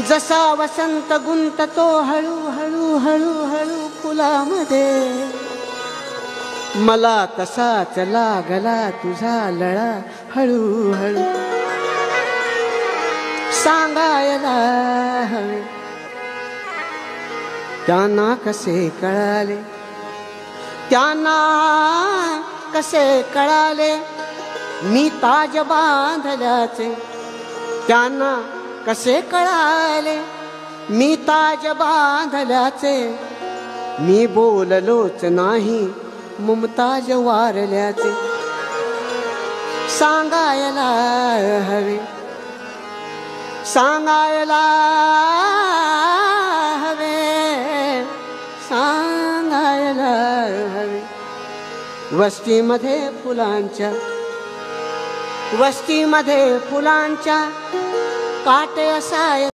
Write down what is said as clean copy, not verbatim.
जसा वसंत गुंततो हळू हळू हळू हळू फुलामध्ये, मला तसाच लागला तुझा लळा हळू हळू सांगायला हवे. त्यांना कसे कळाले, त्यांना कसे कळाले मी ताज बांधल्याचे, त्यांना कसे कळाले मी ताज बांधल्याचे, मी बोललोच नाही मुमताज वारल्याचे सांगायला हवे, सांगायला हवे, सांगायला हवे. वस्तीमध्ये फुलांच्या, वस्तीमध्ये फुलांच्या काटे असाय